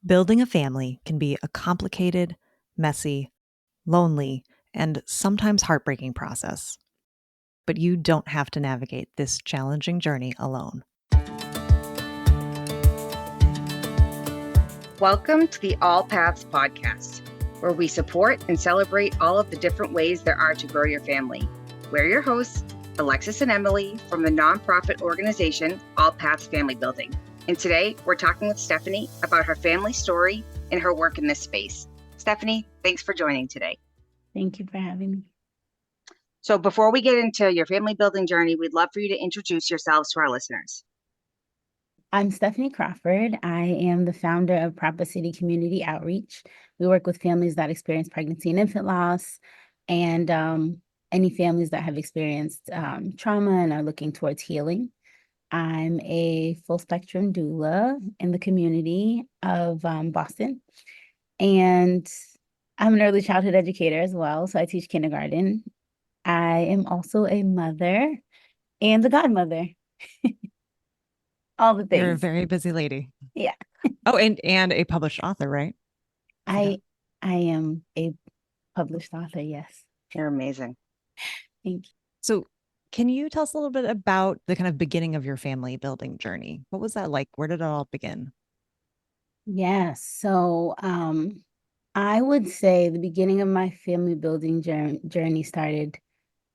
Building a family can be a complicated, messy, lonely, and sometimes heartbreaking process. But you don't have to navigate this challenging journey alone. Welcome to the All Paths podcast, where we support and celebrate all of the different ways there are to grow your family. We're your hosts, Alexis and Emily from the nonprofit organization All Paths Family Building. And today we're talking with Stephanie about her family story and her work in this space. Stephanie, thanks for joining today. Thank you for having me. So before we get into your family building journey, we'd love for you to introduce yourselves to our listeners. I'm Stephanie Crawford. I am the founder of Propa City Community Outreach. We work with families that experience pregnancy and infant loss and any families that have experienced trauma and are looking towards healing. I'm a full spectrum doula in the community of Boston. And I'm an early childhood educator as well. So I teach kindergarten. I am also a mother and a godmother. All the things. You're a very busy lady. Yeah. Oh, and a published author, right? I am a published author, yes. You're amazing. Thank you. So can you tell us a little bit about the kind of beginning of your family building journey? What was that like? Where did it all begin? Yes. So I would say the beginning of my family building journey started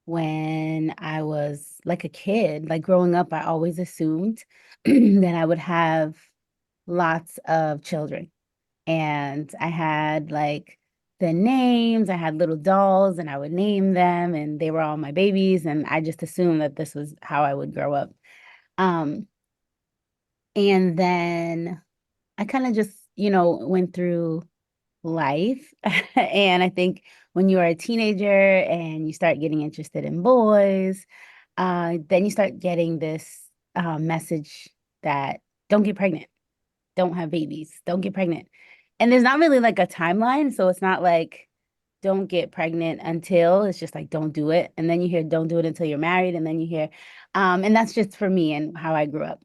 when I was like a kid. Like growing up, I always assumed that I would have lots of children. And I had like the names, I had little dolls and I would name them and they were all my babies. And I just assumed that this was how I would grow up. And then I kind of just, went through life. And I think when you are a teenager and you start getting interested in boys, then you start getting this message that don't get pregnant, don't have babies, don't get pregnant. And there's not really like a timeline. So it's not like don't get pregnant until, it's just like don't do it. And then you hear don't do it until you're married. And then you hear, and that's just for me and how I grew up.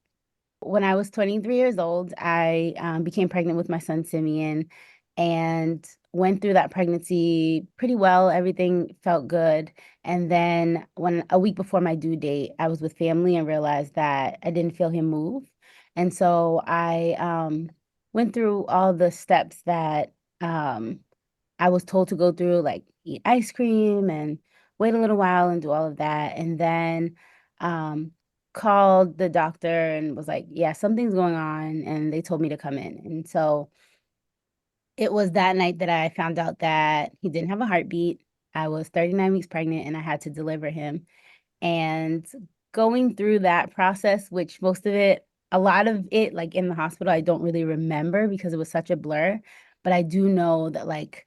When I was 23 years old, I became pregnant with my son, Simeon, and went through that pregnancy pretty well. Everything felt good. And then when a week before my due date, I was with family and realized that I didn't feel him move. And so I went through all the steps that I was told to go through, like eat ice cream and wait a little while and do all of that. And then um, called the doctor and was like, yeah, something's going on. And they told me to come in. And so it was that night that I found out that he didn't have a heartbeat. I was 39 weeks pregnant and I had to deliver him. And going through that process, which most of it, a lot of it, like in the hospital, I don't really remember because it was such a blur. But I do know that like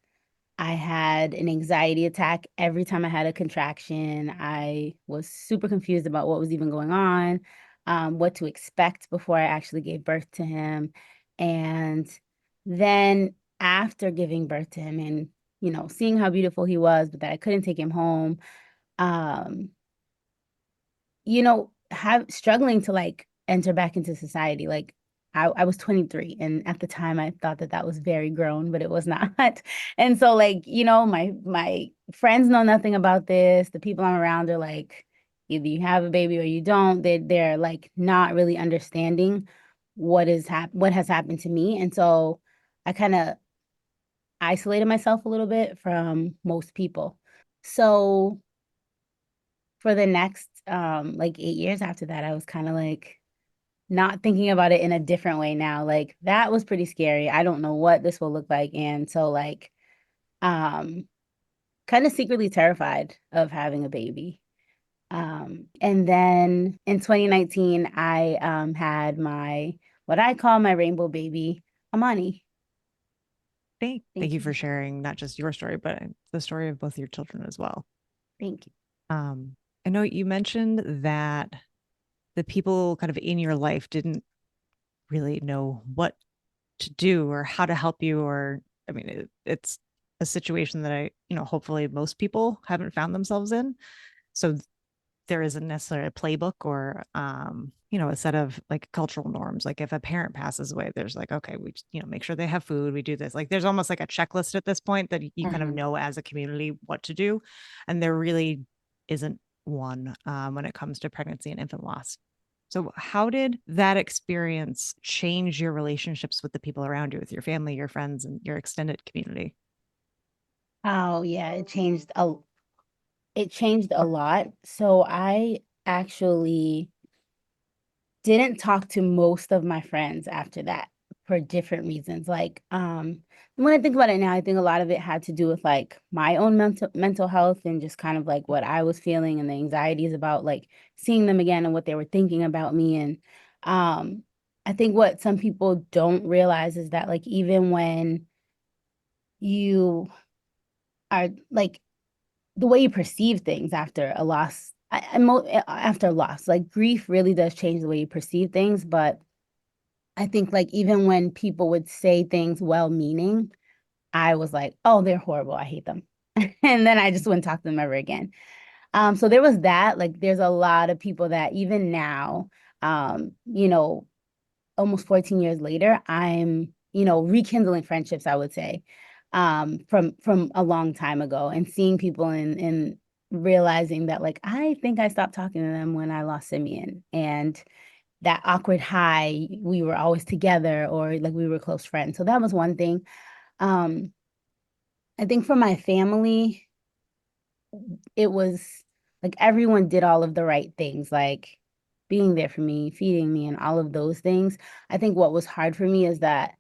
I had an anxiety attack every time I had a contraction. I was super confused about what was even going on, what to expect before I actually gave birth to him. And then after giving birth to him and, seeing how beautiful he was, but that I couldn't take him home, um, struggling to like enter back into society. Like I was 23 and at the time I thought that was very grown, but it was not. And so like, my friends know nothing about this. The people I'm around are like, either you have a baby or you don't. They're like not really understanding what has happened to me. And so I kind of isolated myself a little bit from most people. So for the next like 8 years after that, I was kind of like not thinking about it in a different way now. Like that was pretty scary. I don't know what this will look like. And so like um kind of secretly terrified of having a baby. And then in 2019, I had my what I call my rainbow baby, Amani. Thank you for sharing not just your story, but the story of both your children as well. Thank you. I know you mentioned that the people kind of in your life didn't really know what to do or how to help you, or I mean, it's a situation that hopefully most people haven't found themselves in. So there isn't necessarily a playbook or a set of like cultural norms. Like if a parent passes away, there's like, okay, we make sure they have food, we do this. Like there's almost like a checklist at this point that you kind of Mhm. know as a community what to do. And there really isn't one when it comes to pregnancy and infant loss. So how did that experience change your relationships with the people around you, with your family, your friends, and your extended community? Oh yeah, it changed a lot. So I actually didn't talk to most of my friends after that for different reasons. Like, when I think about it now, I think a lot of it had to do with like my own mental health and just kind of like what I was feeling and the anxieties about like seeing them again and what they were thinking about me. And I think what some people don't realize is that like even when you are like the way you perceive things after a loss, after a loss, like grief really does change the way you perceive things. But I think like even when people would say things well-meaning, I was like, oh, they're horrible. I hate them. And then I just wouldn't talk to them ever again. So there was that. Like there's a lot of people that even now, you know, almost 14 years later, I'm, rekindling friendships, I would say, from a long time ago and seeing people and realizing that like I think I stopped talking to them when I lost Simeon. And that awkward high, we were always together or like we were close friends. So that was one thing. Um, I think for my family, it was like everyone did all of the right things, like being there for me, feeding me, and all of those things. I think what was hard for me is that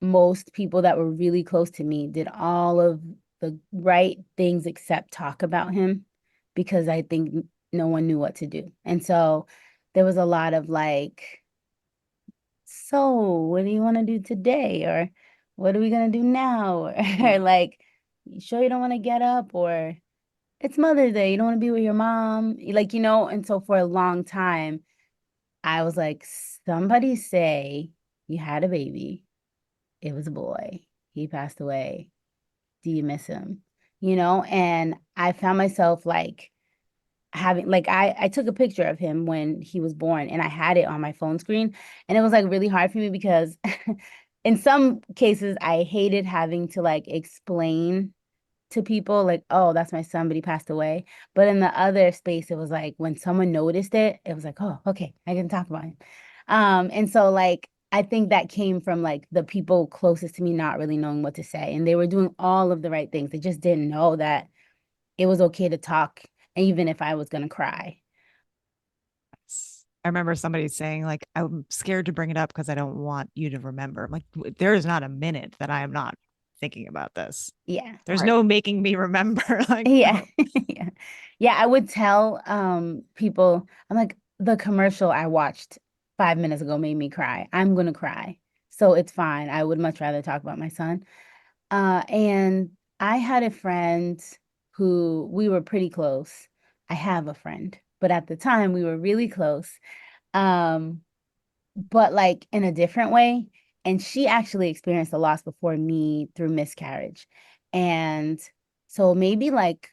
most people that were really close to me did all of the right things except talk about him because I think no one knew what to do. And so there was a lot of like, so what do you want to do today? Or what are we gonna do now? Or like, you sure you don't want to get up? Or it's Mother's Day, you don't want to be with your mom? Like, and so for a long time, I was like, somebody say you had a baby. It was a boy. He passed away. Do you miss him? And I found myself like having like I took a picture of him when he was born and I had it on my phone screen and it was like really hard for me because in some cases I hated having to like explain to people like, oh, that's my son, but he passed away. But in the other space, it was like when someone noticed it, it was like, oh, okay, I can talk about him. And so like I think that came from like the people closest to me not really knowing what to say. And they were doing all of the right things. They just didn't know that it was okay to talk, even if I was gonna cry. I remember somebody saying, like, I'm scared to bring it up because I don't want you to remember. I'm like, there is not a minute that I am not thinking about this. Yeah. There's no making me remember. Like, Yeah. no. Yeah. Yeah, I would tell people, I'm like, the commercial I watched 5 minutes ago made me cry. I'm gonna cry. So it's fine. I would much rather talk about my son. And I had a friend who we were pretty close. I have a friend, but at the time we were really close. Um, but like in a different way. And she actually experienced a loss before me through miscarriage. And so maybe like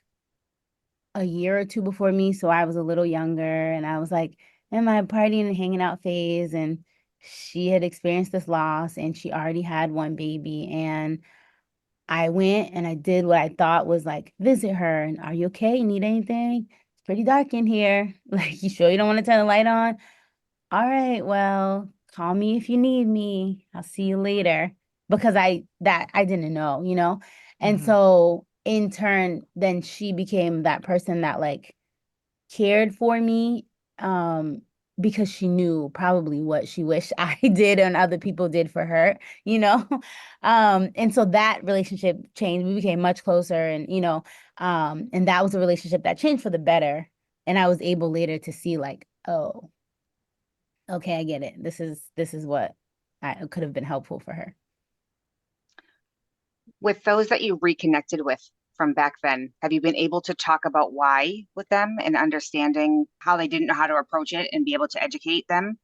a year or two before me. So I was a little younger and I was like in my partying and hanging out phase. And she had experienced this loss and she already had one baby. And I went and I did what I thought was like visit her and are you okay? Need anything? It's pretty dark in here. Like, you sure you don't want to turn the light on? All right, well, call me if you need me. I'll see you later. Because I didn't know. And Mhm. so in turn, then she became that person that like cared for me because she knew probably what she wished I did and other people did for her, you know? And so that relationship changed. We became much closer and that was a relationship that changed for the better. And I was able later to see like, oh, okay, I get it. This is what I could have been helpful for her. With those that you reconnected with from back then, have you been able to talk about why with them and understanding how they didn't know how to approach it and be able to educate them?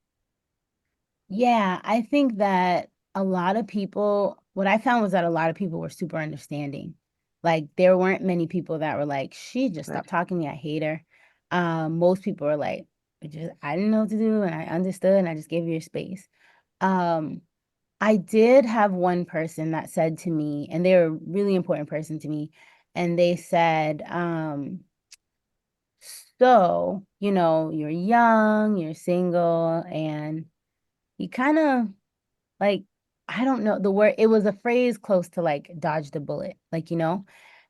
Yeah, I think that a lot of people, what I found was that a lot of people were super understanding. Like there weren't many people that were like, she just Good. stopped talking to me. I hate her. Most people are like, I didn't know what to do and I understood and I just gave you your space. Um, I did have one person that said to me, and they're a really important person to me, and they said, so, you're young, you're single, and you kind of like, I don't know the word, it was a phrase close to like dodge the bullet,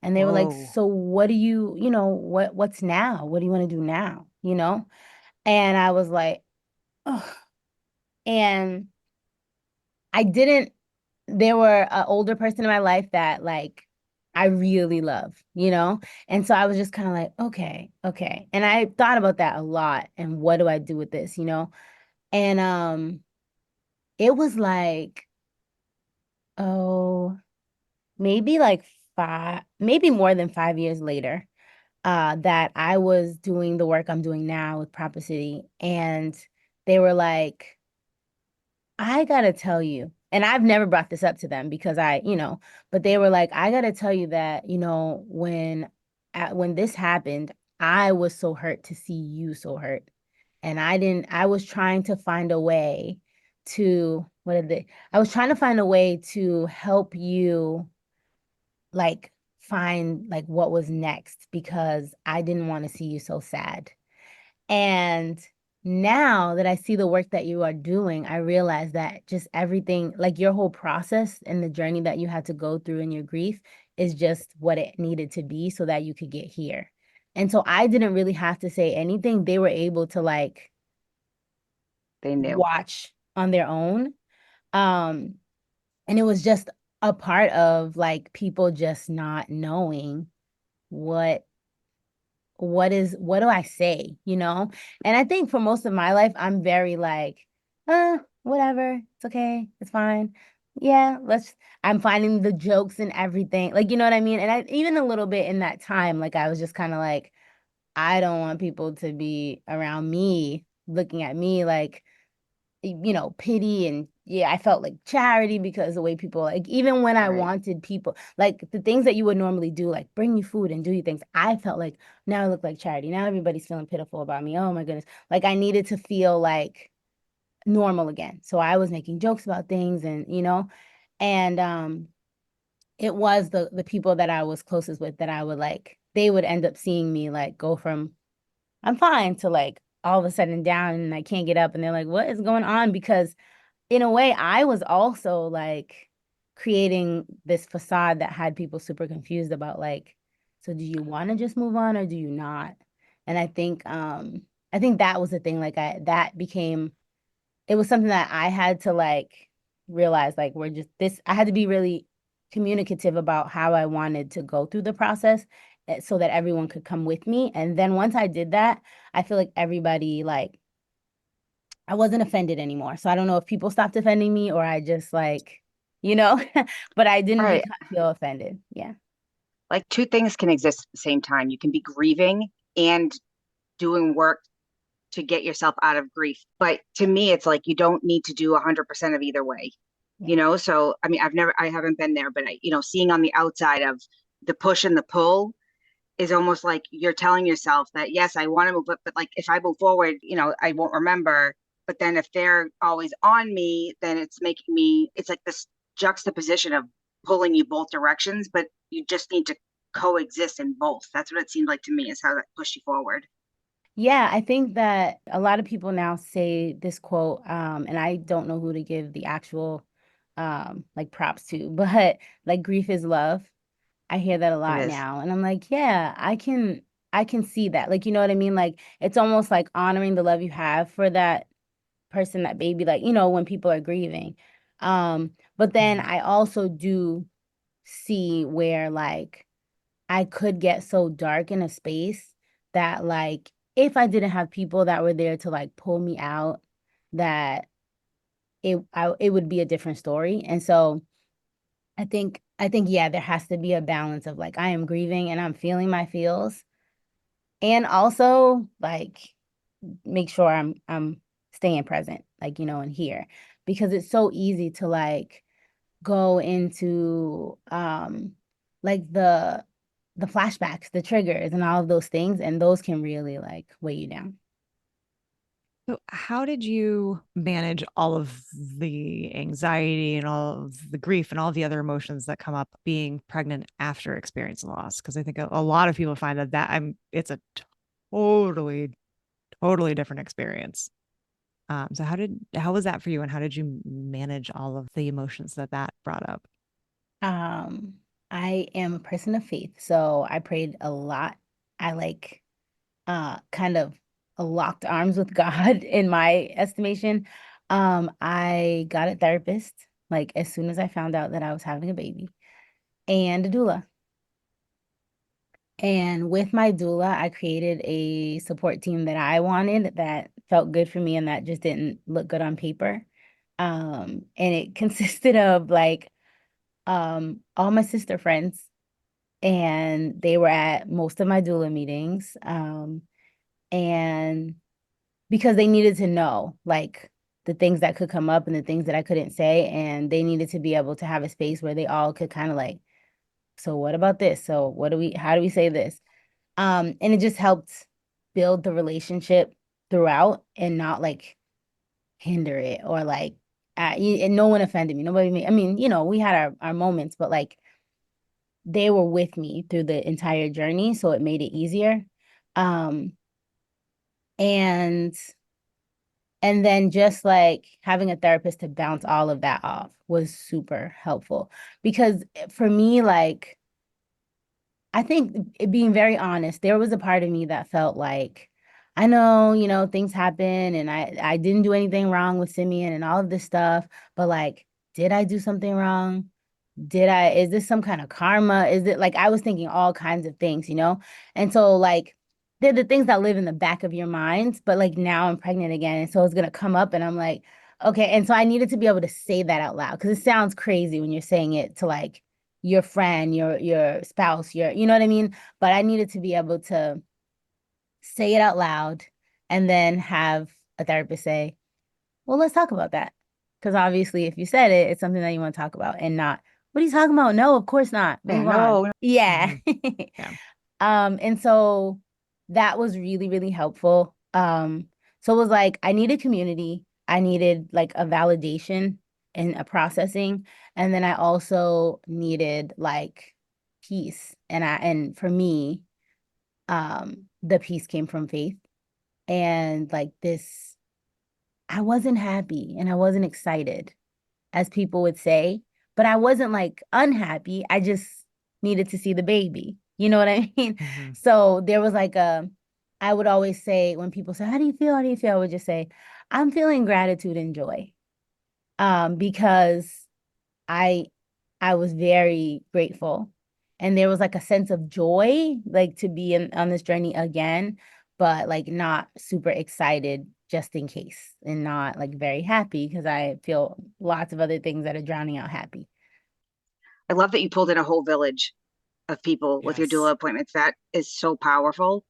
and they were like, Whoa. so what do you, what's now? What do you want to do now? And I was like, oh, and I didn't, there were an older person in my life that like I really love, And so I was just kind of like, okay, okay. And I thought about that a lot and what do I do with this, And it was like, oh, maybe like maybe more than 5 years later, that I was doing the work I'm doing now with Propa City. And they were like, I gotta tell you, and I've never brought this up to them because but they were like, I gotta tell you that, when this happened, I was so hurt to see you so hurt. And I was trying to find a way I was trying to find a way to help you like find like what was next because I didn't want to see you so sad. And now that I see the work that you are doing, I realize that just everything, like your whole process and the journey that you had to go through in your grief is just what it needed to be so that you could get here. And so I didn't really have to say anything. They were able to like They knew. watch on their own. Um, and it was just a part of like people just not knowing what what do I say, And I think for most of my life, I'm very like, whatever, it's okay, it's fine. Yeah, I'm finding the jokes and everything. Like, you know what I mean? And I even a little bit in that time, like I was just kind of like, I don't want people to be around me, looking at me like, pity and yeah, I felt like charity because the way people like even when I Right. wanted people like the things that you would normally do, like bring you food and do you things, I felt like now I look like charity. Now everybody's feeling pitiful about me. Oh my goodness. Like I needed to feel like normal again. So I was making jokes about things and and it was the people that I was closest with that I would like, they would end up seeing me like go from I'm fine to like all of a sudden down and I can't get up and they're like, what is going on? Because in a way, I was also like creating this facade that had people super confused about like, so do you want to just move on or do you not? And I think that was the thing. Like that became it was something that I had to like realize like we're just this I had to be really communicative about how I wanted to go through the process so that everyone could come with me. And then once I did that, I feel like everybody like I wasn't offended anymore. So I don't know if people stopped offending me or I just like, but I didn't Right. feel offended. Yeah. Like two things can exist at the same time. You can be grieving and doing work to get yourself out of grief. But to me, it's like you don't need to do 100% of either way. Yeah. So I mean, I haven't been there, but seeing on the outside of the push and the pull is almost like you're telling yourself that yes, I want to move, but like if I move forward, I won't remember. But then if they're always on me, then it's making me. It's like this juxtaposition of pulling you both directions, but you just need to coexist in both. That's what it seemed like to me is how that pushed you forward. Yeah, I think that a lot of people now say this quote, and I don't know who to give the actual like props to, but like grief is love. I hear that a It lot is. now. And I'm like, yeah, I can see that. Like, you know what I mean? Like it's almost like honoring the love you have for that person, that baby, like, when people are grieving. But then Mhm. I also do see where like I could get so dark in a space that like if I didn't have people that were there to like pull me out, that it would be a different story. And so I think yeah, there has to be a balance of like I am grieving and I'm feeling my feels and also like make sure I'm staying present, like, and here because it's so easy to like go into like the flashbacks, the triggers, and all of those things, and those can really like weigh you down. So, how did you manage all of the anxiety and all of the grief and all the other emotions that come up being pregnant after experiencing loss? Because I think a lot of people find that it's a totally, totally different experience. So how was that for you, and how did you manage all of the emotions that brought up? Um, I am a person of faith, so I prayed a lot. I like kind of locked arms with God in my estimation. I got a therapist like as soon as I found out that I was having a baby and a doula. And with my doula, I created a support team that I wanted that felt good for me and that just didn't look good on paper. And it consisted of like all my sister friends, and they were at most of my doula meetings. And because they needed to know like the things that could come up and the things that I couldn't say, and they needed to be able to have a space where they all could kind of like, so what about this? So how do we say this? And it just helped build the relationship throughout and not like hinder it or like and no one offended me. Nobody made, I mean, we had our moments, but like they were with me through the entire journey, so it made it easier. Um, and and then just like having a therapist to bounce all of that off was super helpful because for me, like I think being very honest, there was a part of me that felt like, I know, things happen and I didn't do anything wrong with Simeon and all of this stuff, but like, did I do something wrong? Is this some kind of karma? Is it like, I was thinking all kinds of things? And so like, they're the things that live in the back of your mind, but like now I'm pregnant again. And so it's going to come up and I'm like, okay. And so I needed to be able to say that out loud because it sounds crazy when you're saying it to like your friend, your spouse, you know what I mean? But I needed to be able to say it out loud and then have a therapist say, well, let's talk about that. Because obviously, if you said it, it's something that you want to talk about and not, what are you talking about? No, of course not. Yeah, Move on. no. Yeah. Mhm. Yeah. And so that was really, really helpful. So it was like I needed community, I needed like a validation and a processing, and then I also needed like peace. And for me, the peace came from faith and like this, I wasn't happy and I wasn't excited, as people would say, but I wasn't like unhappy. I just needed to see the baby. You know what I mean? Hmm. So there was like I would always say when people say, how do you feel? How do you feel? I would just say, I'm feeling gratitude and joy. Because I I was very grateful. And there was like a sense of joy, like to be on this journey again, but like not super excited just in case and not like very happy because I feel lots of other things that are drowning out happy. I love that you pulled in a whole village of people with your Yes. doula appointments. That is so powerful,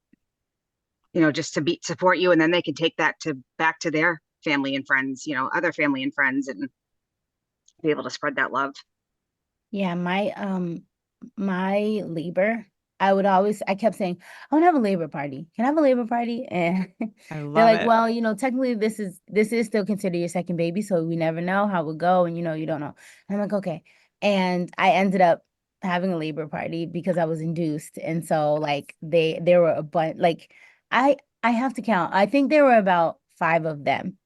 just to be support you, and then they can take that to back to their family and friends, other family and friends, and be able to spread that love. Yeah, my labor, I kept saying, I want to have a labor party. Can I have a labor party? And I they're love like, it. well, technically this is still considered your second baby, so we never know how it will go, and you don't know. And I'm like, okay. And I ended up having a labor party because I was induced. And so like there were a bunch like I have to count. I think there were about five of them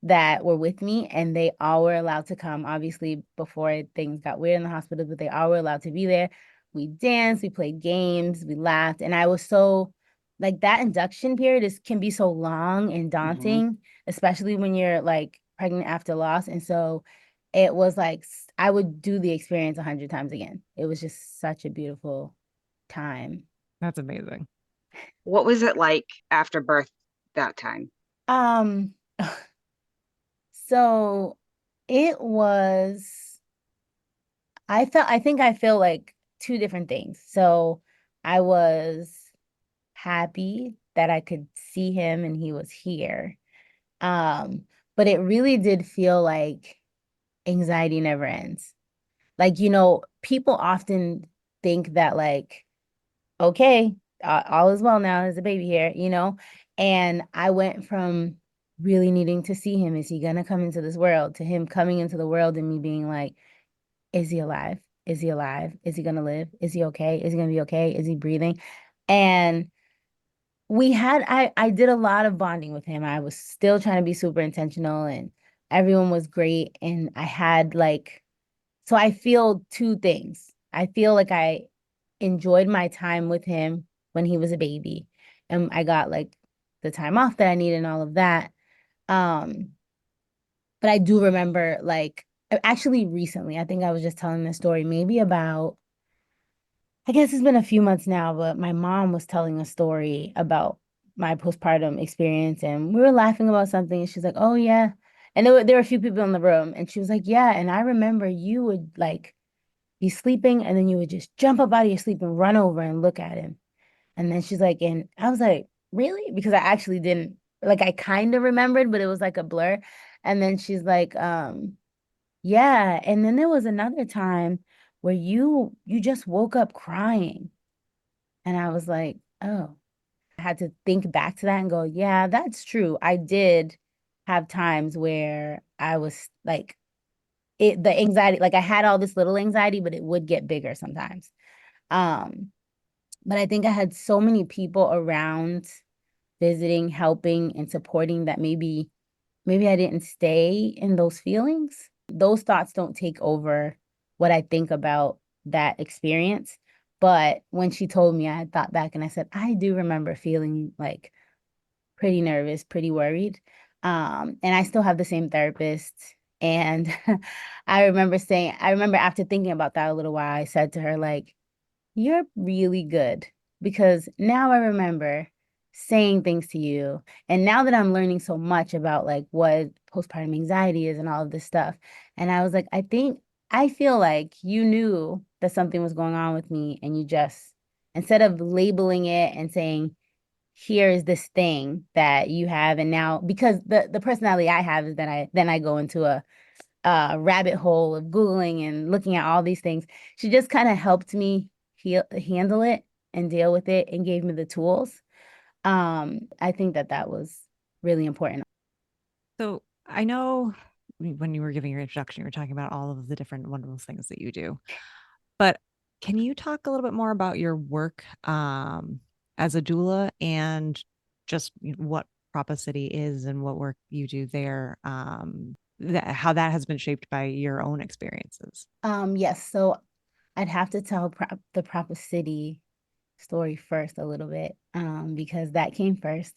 that were with me, and they all were allowed to come, obviously, before things got weird in the hospital, but they all were allowed to be there. We danced, we played games, we laughed, and I was so like that induction period can be so long and Hmm. daunting, especially when you're like pregnant after loss. And so it was like I would do the experience 100 times again. It was just such a beautiful time. That's amazing. What was it like after birth that time? Um, so it was I think I feel like two different things. So I was happy that I could see him and he was here. Um, but it really did feel like anxiety never ends. Like, people often think that like okay, all is well now. There's a baby here, you know? And I went from really needing to see him. Is he gonna come into this world? To him coming into the world and me being like, is he alive? Is he alive? Is he gonna live? Is he okay? Is he gonna be okay? Is he breathing? And I did a lot of bonding with him. I was still trying to be super intentional and everyone was great. And I had like, so I feel two things. I feel like I enjoyed my time with him when he was a baby and I got like the time off that I needed and all of that. Um, but I do remember like actually recently, I think I was just telling this story maybe about, I guess it's been a few months now, but my mom was telling a story about my postpartum experience and we were laughing about something and she's like, "Oh yeah." And there were a few people in the room and she was like, "Yeah, and I remember you would like be sleeping and then you would just jump up out of your sleep and run over and look at him." And then she's like, and I was like, "Really?" Because I actually didn't, like I kind of remembered, but it was like a blur. And then she's like, yeah. And then there was another time where you just woke up crying. And I was like, "Oh." I had to think back to that and go, "Yeah, that's true. I did have times where I was like the anxiety, like I had all this little anxiety, but it would get bigger sometimes." Um, but I think I had so many people around visiting, helping, and supporting that maybe I didn't stay in those feelings. Those thoughts don't take over what I think about that experience. But when she told me, I had thought back and I said, I do remember feeling like pretty nervous, pretty worried. And I still have the same therapist. And I remember after thinking about that a little while, I said to her, like, "You're really good because now I remember saying things to you. And now that I'm learning so much about like what postpartum anxiety is and all of this stuff." And I was like, I feel like you knew that something was going on with me and you just, instead of labeling it and saying, here is this thing that you have, and now because the personality I have is that I go into a rabbit hole of Googling and looking at all these things. She just kind of helped me handle it and deal with it and gave me the tools. I think that that was really important. So I know when you were giving your introduction, you were talking about all of the different wonderful things that you do. But can you talk a little bit more about your work as a doula and just what Propa City is and what work you do there, how that has been shaped by your own experiences? Yes, so I'd have to tell the Proper City story first a little bit, because that came first.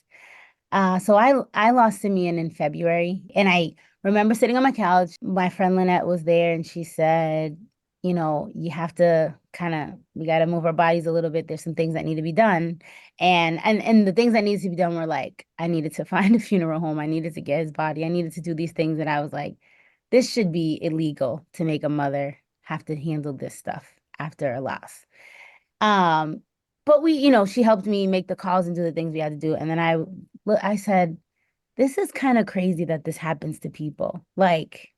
So I lost Simeon in February, and I remember sitting on my couch. My friend Lynette was there, and she said, "You know, you have to we got to move our bodies a little bit. There's some things that need to be done." And the things that needed to be done were like, I needed to find a funeral home. I needed to get his body. I needed to do these things, and I was like, this should be illegal to make a mother have to handle this stuff after a loss. Um, but she helped me make the calls and do the things we had to do. And then I said, this is kind of crazy that this happens to people. Like,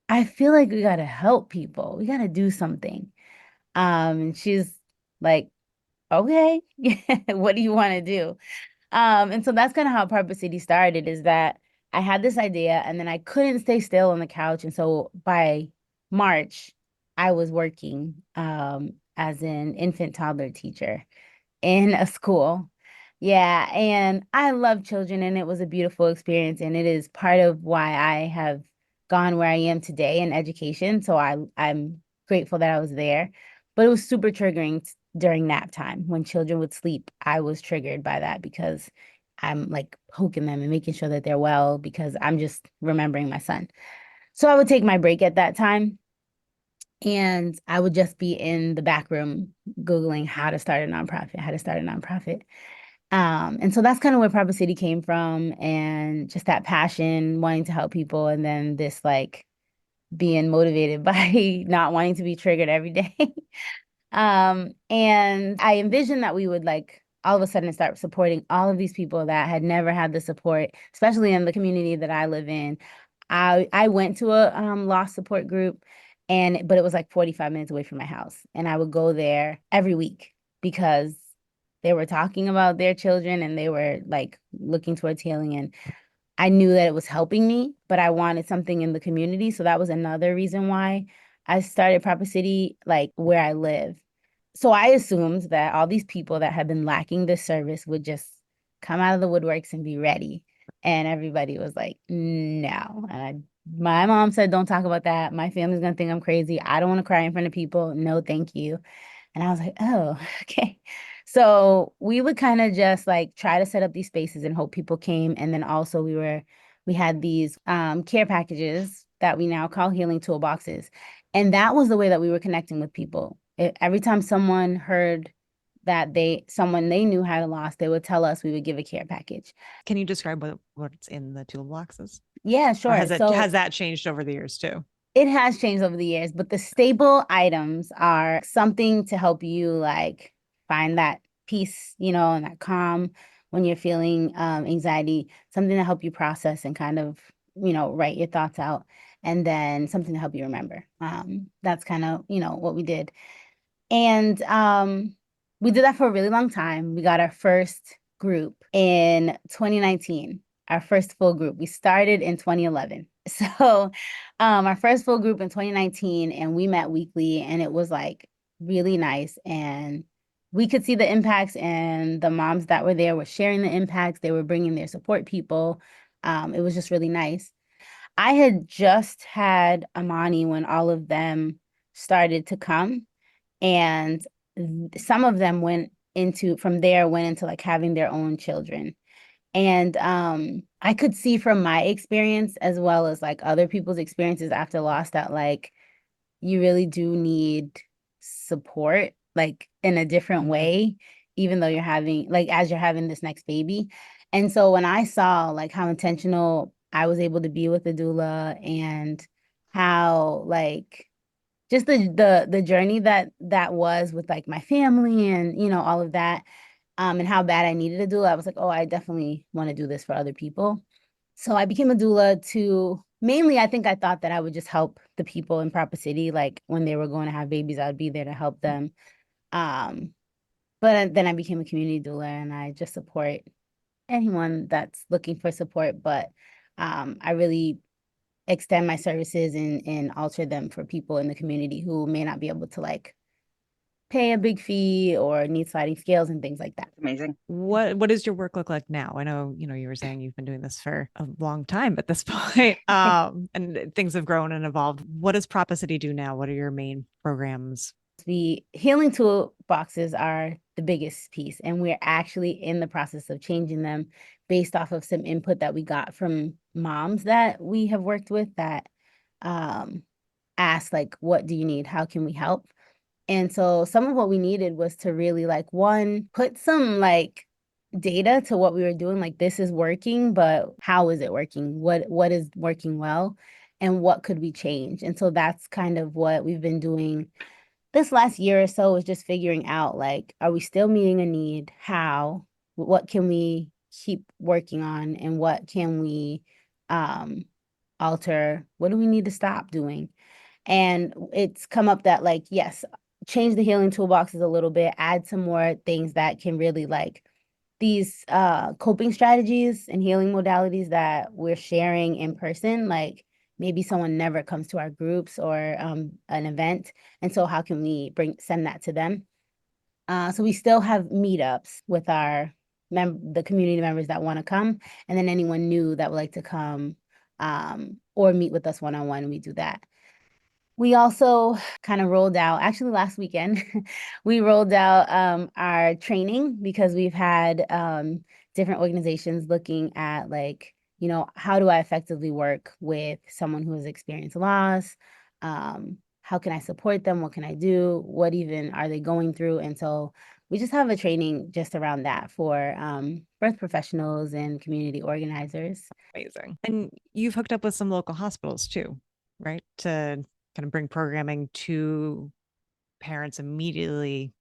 I feel like we gotta help people. We gotta do something. And she's like, okay, what do you want to do? And so that's kind of how Purpose City started, is that I had this idea and then I couldn't stay still on the couch. And so by March, I was working as an infant toddler teacher in a school. Yeah, and I love children and it was a beautiful experience and it is part of why I have gone where I am today in education. So I'm grateful that I was there. But it was super triggering during nap time when children would sleep. I was triggered by that because I'm like poking them and making sure that they're well because I'm just remembering my son. So I would take my break at that time and I would just be in the back room Googling how to start a nonprofit, how to start a nonprofit. And so that's kind of where Proper City came from, and just that passion, wanting to help people, and then this like being motivated by not wanting to be triggered every day. And I envisioned that we would like all of a sudden start supporting all of these people that had never had the support, especially in the community that I live in. I went to a loss support group but it was like 45 minutes away from my house. And I would go there every week. because they were talking about their children and they were like looking towards healing. And I knew that it was helping me, but I wanted something in the community. So that was another reason why I started Propa City, like where I live. So I assumed that all these people that had been lacking this service would just come out of the woodworks and be ready. And everybody was like, no. My mom said, don't talk about that. My family's gonna think I'm crazy. I don't want to cry in front of people. No, thank you. And I was like, oh, okay. So we would kind of just like try to set up these spaces and hope people came. And then also we had these care packages that we now call healing toolboxes. And that was the way that we were connecting with people. Every time someone heard that someone they knew had a loss, they would tell us, we would give a care package. Can you describe what's in the toolboxes? Yeah, Or sure. has that changed over the years too? It has changed over the years, but the staple items are something to help you like find that peace, and that calm when you're feeling anxiety, something to help you process and kind of, write your thoughts out, and then something to help you remember. That's kind of, what we did. And we did that for a really long time. We got our first group in 2019, our first full group. We started in 2011. So our first full group in 2019, and we met weekly, and it was like really nice. And we could see the impacts, and the moms that were there were sharing the impacts. They were bringing their support people. It was just really nice. I had just had Amani when all of them started to come. And some of them went into like having their own children. And I could see from my experience as well as like other people's experiences after loss that like you really do need support like in a different way, even though you're having like as you're having this next baby. And so when I saw like how intentional I was able to be with the doula, and how like just the journey that was with like my family and all of that, and how bad I needed a doula, I was like, oh, I definitely want to do this for other people. So I became a doula to mainly, I think I thought that I would just help the people in Propa City, like when they were going to have babies, I would be there to help them. Um, but then I became a community doula, and I just support anyone that's looking for support. But I really extend my services and alter them for people in the community who may not be able to like pay a big fee or need sliding scales and things like that. Amazing. What does your work look like now? I know, you were saying you've been doing this for a long time at this point. And things have grown and evolved. What does Propa City do now? What are your main programs? The healing toolboxes are the biggest piece, and we're actually in the process of changing them based off of some input that we got from moms that we have worked with that asked like, what do you need? How can we help? And so some of what we needed was to really like, one, put some like data to what we were doing, like this is working, but how is it working? What is working well? And what could we change? And so that's kind of what we've been doing this last year or so, is just figuring out like, are we still meeting a need? How? What can we keep working on? And what can we alter? What do we need to stop doing? And it's come up that like, yes, change the healing toolboxes a little bit, add some more things that can really like these coping strategies and healing modalities that we're sharing in person, like maybe someone never comes to our groups or an event. And so how can we send that to them? So we still have meetups with the community members that want to come, and then anyone new that would like to come or meet with us one-on-one, we do that. We also kind of rolled out, actually last weekend, we rolled out our training, because we've had different organizations looking at like, how do I effectively work with someone who has experienced loss? How can I support them? What can I do? What even are they going through? And so we just have a training just around that for birth professionals and community organizers. Amazing. And you've hooked up with some local hospitals too, right? To kind of bring programming to parents immediately,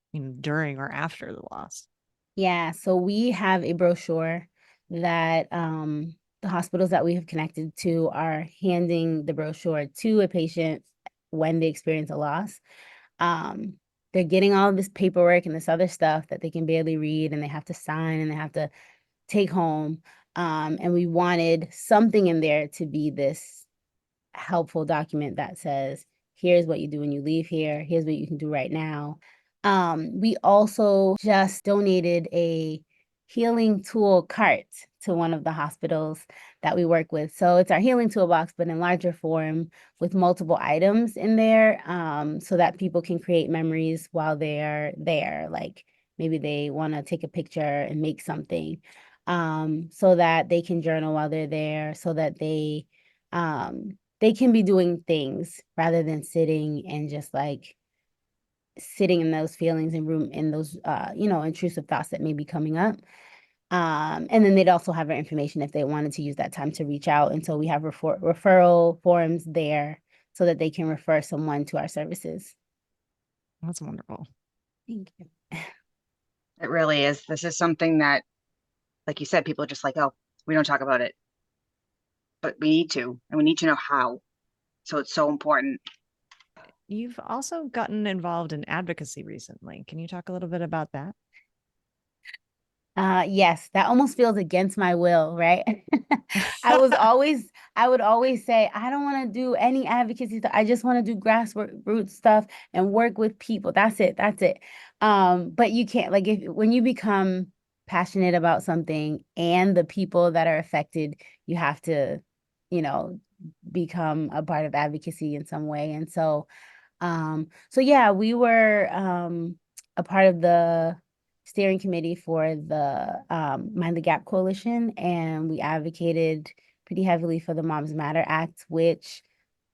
during or after the loss. Yeah, so we have a brochure that the hospitals that we have connected to are handing the brochure to a patient when they experience a loss. Um, they're getting all of this paperwork and this other stuff that they can barely read, and they have to sign and they have to take home. And we wanted something in there to be this helpful document that says, here's what you do when you leave here, here's what you can do right now. We also just donated a healing tool cart to one of the hospitals that we work with. So it's our healing toolbox, but in larger form with multiple items in there, so that people can create memories while they're there. Like maybe they want to take a picture and make something, so that they can journal while they're there, so that they can be doing things rather than sitting and just like sitting in those feelings and room in those intrusive thoughts that may be coming up. And then they'd also have our information if they wanted to use that time to reach out. And so we have referral forms there so that they can refer someone to our services. That's wonderful. Thank you. It really is. This is something that, like you said, people are just like, oh, we don't talk about it. But we need to, and we need to know how. So it's so important. You've also gotten involved in advocacy recently. Can you talk a little bit about that? Yes, that almost feels against my will, right? I would always say, I don't want to do any advocacy stuff. I just want to do grassroots stuff and work with people. That's it. That's it. But you can't, like, when you become passionate about something and the people that are affected, you have to, become a part of advocacy in some way. And so yeah, we were a part of the steering committee for the Mind the Gap Coalition, and we advocated pretty heavily for the Moms Matter Act, which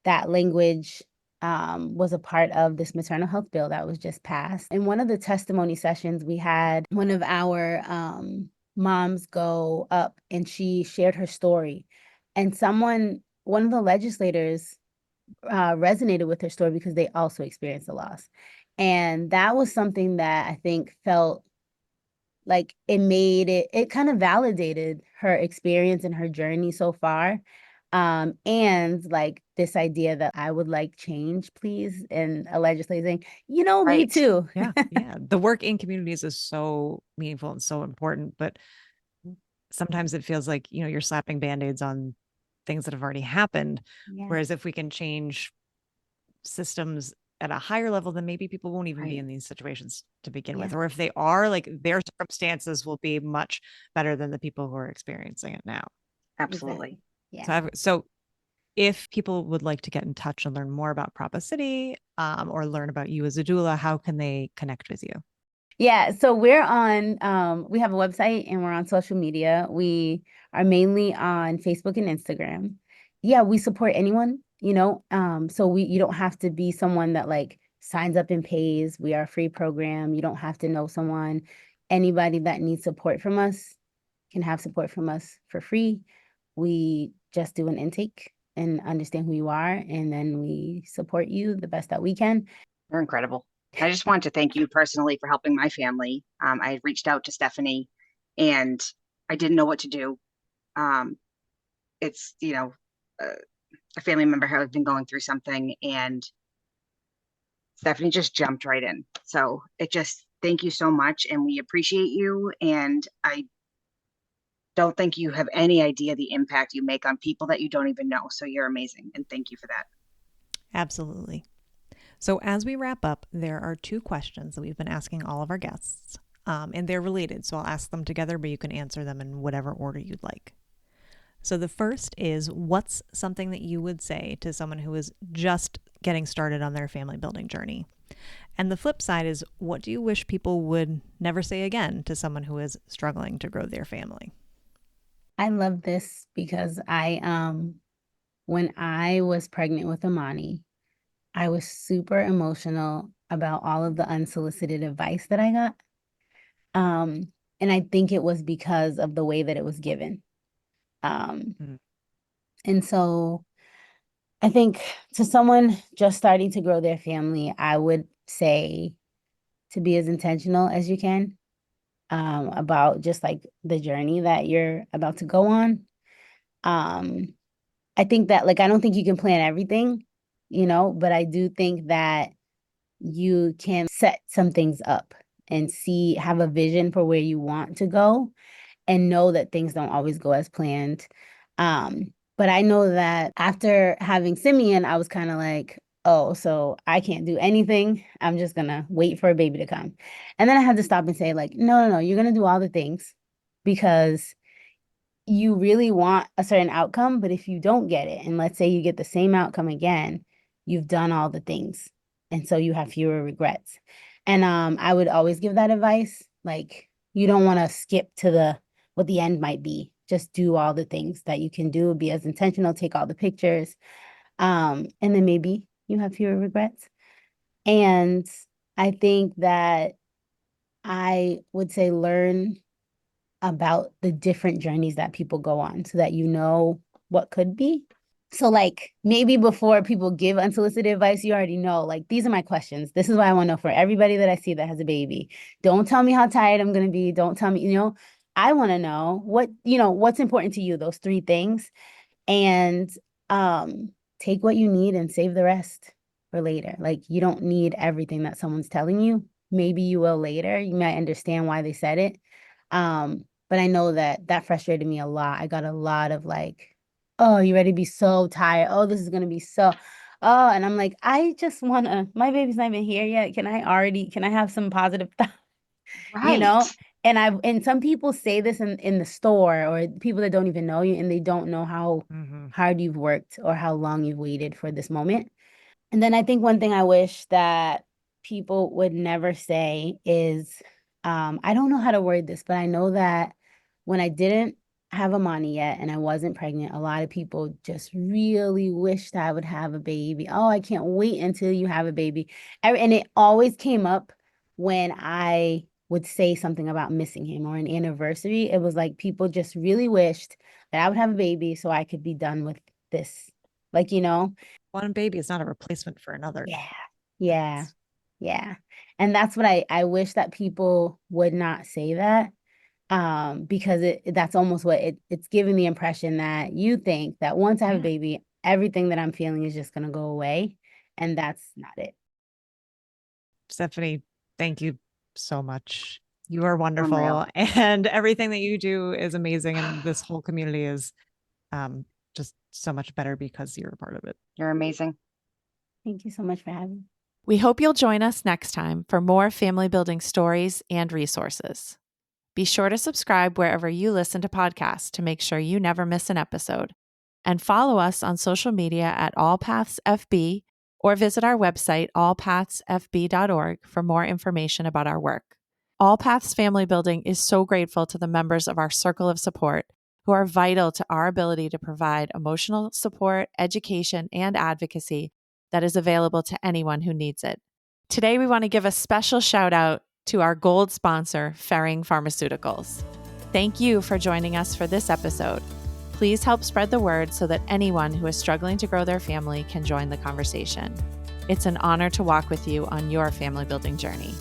that language was a part of this maternal health bill that was just passed. In one of the testimony sessions, we had one of our moms go up and she shared her story. And one of the legislators resonated with her story because they also experienced a loss. And that was something that I think felt like it kind of validated her experience and her journey so far. And like this idea that I would like change, please, and a legislator saying, me Right. too. Yeah. The work in communities is so meaningful and so important, but sometimes it feels like, you're slapping band-aids on things that have already happened. Yeah. Whereas if we can change systems at a higher level, then maybe people won't even be in these situations to begin with. Or if they are, like, their circumstances will be much better than the people who are experiencing it now. Absolutely. Exactly. Yeah. So if people would like to get in touch and learn more about Propa City, or learn about you as a doula, how can they connect with you? Yeah, so we have a website and we're on social media. We are mainly on Facebook and Instagram. Yeah, we support anyone, so you don't have to be someone that like signs up and pays. We are a free program. You don't have to know someone. Anybody that needs support from us can have support from us for free. We just do an intake and understand who you are, and then we support you the best that we can. You're incredible. I just wanted to thank you personally for helping my family. I reached out to Stephanie and I didn't know what to do. It's, a family member had been going through something and Stephanie just jumped right in. So thank you so much. And we appreciate you. And I don't think you have any idea the impact you make on people that you don't even know. So you're amazing. And thank you for that. Absolutely. So as we wrap up, there are 2 questions that we've been asking all of our guests, and they're related. So I'll ask them together, but you can answer them in whatever order you'd like. So the first is, what's something that you would say to someone who is just getting started on their family building journey? And the flip side is, what do you wish people would never say again to someone who is struggling to grow their family? I love this because when I was pregnant with Amani, I was super emotional about all of the unsolicited advice that I got. And I think it was because of the way that it was given. And so I think to someone just starting to grow their family, I would say to be as intentional as you can, about just like the journey that you're about to go on. I think that, like, I don't think you can plan everything, but I do think that you can set some things up and have a vision for where you want to go and know that things don't always go as planned. But I know that after having Simeon, I was kind of like, oh, so I can't do anything. I'm just gonna wait for a baby to come. And then I had to stop and say, like, no, you're gonna do all the things because you really want a certain outcome, but if you don't get it, and let's say you get the same outcome again, you've done all the things. And so you have fewer regrets. And I would always give that advice. Like, you don't want to skip to what the end might be. Just do all the things that you can do, be as intentional, take all the pictures. And then maybe you have fewer regrets. And I think that I would say learn about the different journeys that people go on so that you know what could be. So like maybe before people give unsolicited advice, you already know, like, these are my questions. This is what I want to know for everybody that I see that has a baby. Don't tell me how tired I'm going to be. Don't tell me, I want to know what's important to you, those 3 things. And take what you need and save the rest for later. Like, you don't need everything that someone's telling you. Maybe you will later. You might understand why they said it. But I know that frustrated me a lot. I got a lot of like, oh, you ready to be so tired? Oh, this is going to be oh, and I'm like, I just want to, my baby's not even here yet. Can I have some positive thoughts? Right. And some people say this in the store, or people that don't even know you, and they don't know how hard you've worked or how long you've waited for this moment. And then I think one thing I wish that people would never say is, I don't know how to word this, but I know that when I didn't have Amani yet and I wasn't pregnant, a lot of people just really wished I would have a baby. Oh, I can't wait until you have a baby. And it always came up when I would say something about missing him or an anniversary. It was like people just really wished that I would have a baby so I could be done with this. Like, One baby is not a replacement for another. Yeah. Yeah. And that's what I wish that people would not say that. Because that's almost what it's giving the impression that you think that once I have a baby, everything that I'm feeling is just gonna go away. And that's not it. Stephanie, thank you so much. You are Unreal. wonderful. And everything that you do is amazing. And this whole community is just so much better because you're a part of it. You're amazing. Thank you so much for having me. We hope you'll join us next time for more family building stories and resources. Be sure to subscribe wherever you listen to podcasts to make sure you never miss an episode. And follow us on social media at allpathsfb, or visit our website, allpathsfb.org, for more information about our work. All Paths Family Building is so grateful to the members of our circle of support who are vital to our ability to provide emotional support, education, and advocacy that is available to anyone who needs it. Today, we want to give a special shout out to our gold sponsor, Ferring Pharmaceuticals. Thank you for joining us for this episode. Please help spread the word so that anyone who is struggling to grow their family can join the conversation. It's an honor to walk with you on your family building journey.